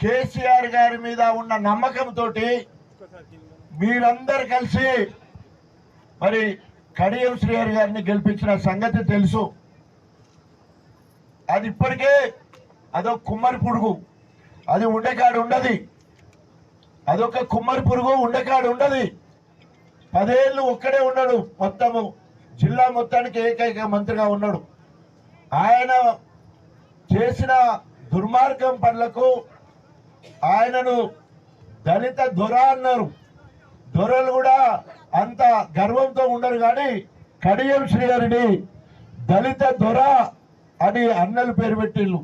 కేసీఆర్ గారి మీద ఉన్న నమ్మకంతో మీరందరూ కలిసి మరి కడియం శ్రీహరి గారిని గెలిపించిన సంగతి తెలుసు. అది ఇప్పటికే అదొక కుమ్మరి పురుగు, అది ఉండేకాడు ఉండదు. అదొక కుమ్మరి పురుగు ఉండేకాడు ఉండదు. 10 ఏళ్ళు ఒక్కడే ఉన్నాడు, మొత్తము జిల్లా మొత్తానికి ఏకైక మంత్రిగా ఉన్నాడు. ఆయన చేసిన దుర్మార్గం పనులకు ఆయనను దళిత దొర అన్నారు. దొరలు కూడా అంత గర్వంతో ఉండరు, కానీ కడియం శ్రీహరిని దళిత దొర అని అన్నలు పేరు పెట్టిళ్ళు.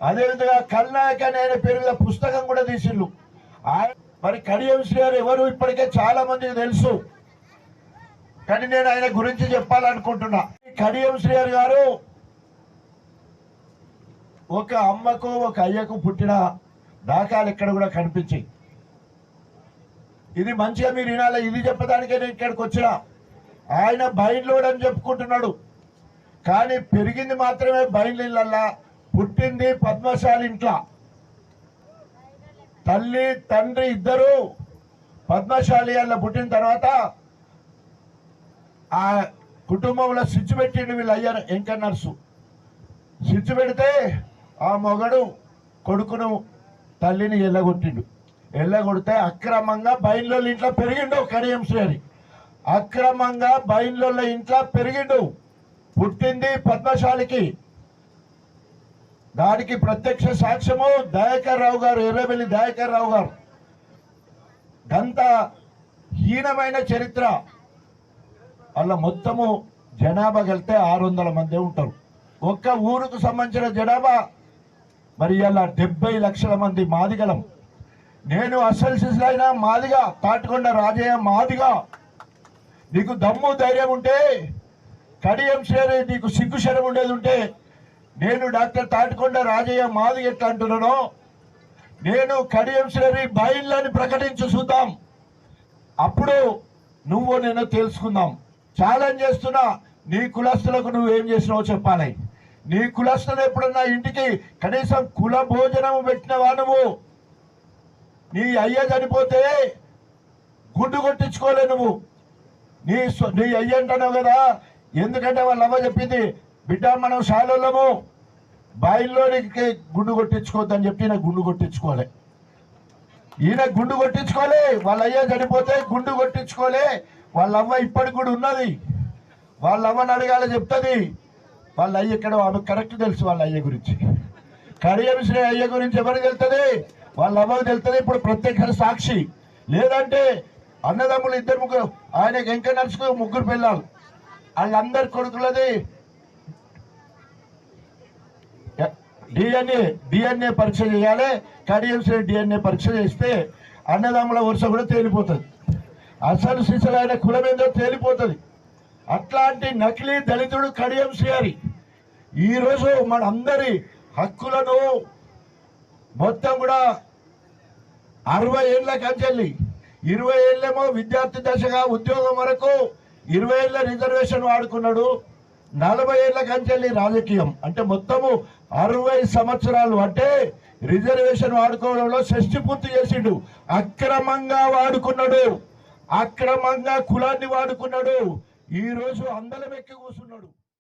అదేవిధంగా కల్నాయక్ అనే పేరు మీద పుస్తకం కూడా తీసిళ్ళు. మరి కడియం శ్రీహరి ఎవరు ఇప్పటికే చాలా మందికి తెలుసు, కానీ నేను ఆయన గురించి చెప్పాలనుకుంటున్నా. కడియం శ్రీహరి గారు ఒక అమ్మకు ఒక అయ్యకు పుట్టిన దాఖలు ఎక్కడ కూడా కనిపించాయి. ఇది మంచిగా మీరు వినాలి. ఇది చెప్పడానికే నేను ఇక్కడికి వచ్చినా. ఆయన బైన్లోడ్ అని చెప్పుకుంటున్నాడు, కానీ పెరిగింది మాత్రమే బైన్లల్లా, పుట్టింది పద్మశాలి ఇంట్లో. తల్లి తండ్రి ఇద్దరు పద్మశాలి అలా పుట్టిన తర్వాత ఆ కుటుంబంలో స్విచ్ పెట్టిండు వీళ్ళు అయ్యారు ఎంకన్నర్సు. స్విచ్ పెడితే ఆ మొగడు కొడుకును తల్లిని ఎల్లగొట్టిండు. ఎల్లగొడితే అక్రమంగా బైన్లోళ్ళ ఇంట్లో పెరిగిండు కడియం శ్రీహరి. అక్రమంగా బైన్లోళ్ళ ఇంట్లో పెరిగిండు, పుట్టింది పద్మశాలికి. దానికి ప్రత్యక్ష సాక్ష్యము దయాకర్ రావు గారు, ఎర్రబెల్లి దయాకర్ రావు గారు. గంత హీనమైన చరిత్ర. అలా మొత్తము జనాభా కలితే 600 మంది ఉంటారు. ఒక్క ఊరుకు సంబంధించిన జనాభా మరి ఇలా 70 లక్షల మంది మాదిగలం. నేను అసలు సిసలైన మాదిగా, తాటికొండ రాజయ్య మాదిగా. నీకు దమ్ము ధైర్యం ఉంటే, కడియం శ్రీహరి నీకు సిగ్గు శరం ఉండేది ఉంటే, నేను డాక్టర్ తాటికొండ రాజయ్య మాదిగ ఎట్లా అంటున్నానో, నేను కడియం శ్రీహరి బైన్లని ప్రకటించి చూద్దాం. అప్పుడు నువ్వు నేను తెలుసుకుందాం. ఛాలెంజ్ చేస్తున్నా, నీ కులస్తులకు నువ్వేం చేసినావో చెప్పాలి. నీ కులస్తులు ఎప్పుడన్నా ఇంటికి కనీసం కుల భోజనం పెట్టినవా? నువ్వు నీ అయ్య చనిపోతే గుడ్డు కొట్టించుకోలే నువ్వు. నీ అయ్య అంటున్నావు కదా, ఎందుకంటే వాళ్ళ అమ్మ చెప్పింది, బిడ్డ మనం శాలము బాయిల్లోనికి గుండు కొట్టించుకోవద్దని చెప్పి ఈయన గుండు కొట్టించుకోలే. ఈయన గుండు కొట్టించుకోలే, వాళ్ళ అయ్య చనిపోతే గుండు కొట్టించుకోలే. వాళ్ళ అమ్మ ఇప్పటికి కూడా ఉన్నది. వాళ్ళ అమ్మని అడగాలి, చెప్తుంది. వాళ్ళ అయ్య ఇక్కడ ఆమె కరెక్ట్ తెలుసు వాళ్ళ అయ్య గురించి. కడియం శ్రీ అయ్య గురించి ఎవరికి తెలుస్తుంది? వాళ్ళ అమ్మకి తెలుస్తుంది. ఇప్పుడు ప్రత్యక్ష సాక్షి. లేదంటే అన్నదమ్ములు 2 ముగ్గురు, ఆయనకి వెంకట నర్సుకు 3 పిల్లలు, వాళ్ళందరి కొడుకులది డిఎన్ఏ పరీక్ష చేయాలి. కడియం శ్రీ డిఎన్ఏ పరీక్ష చేస్తే అన్నదమ్ముల వరుస కూడా తేలిపోతుంది. అసలు సిసలైన కులం ఏందో తేలిపోతుంది. అట్లాంటి నకిలీ దళితుడు కడియం శ్రీహరి ఈరోజు మన అందరి హక్కులను మొత్తం కూడా 60 ఏళ్ల కంచెల్లి, 20 ఏళ్ళేమో విద్యార్థి దశగా ఉద్యోగం వరకు 20 ఏళ్ళ రిజర్వేషన్ వాడుకున్నాడు. 40 ఏళ్ల కంచెల్లి రాజకీయం, అంటే మొత్తము 60 సంవత్సరాలు. అంటే రిజర్వేషన్ వాడుకోవడంలో షష్టి పూర్తి చేసిండు. అక్రమంగా వాడుకున్నాడు, అక్రమంగా కులాన్ని వాడుకున్నాడు. ఈ రోజు అందలం ఎక్కి కూర్చున్నాడు.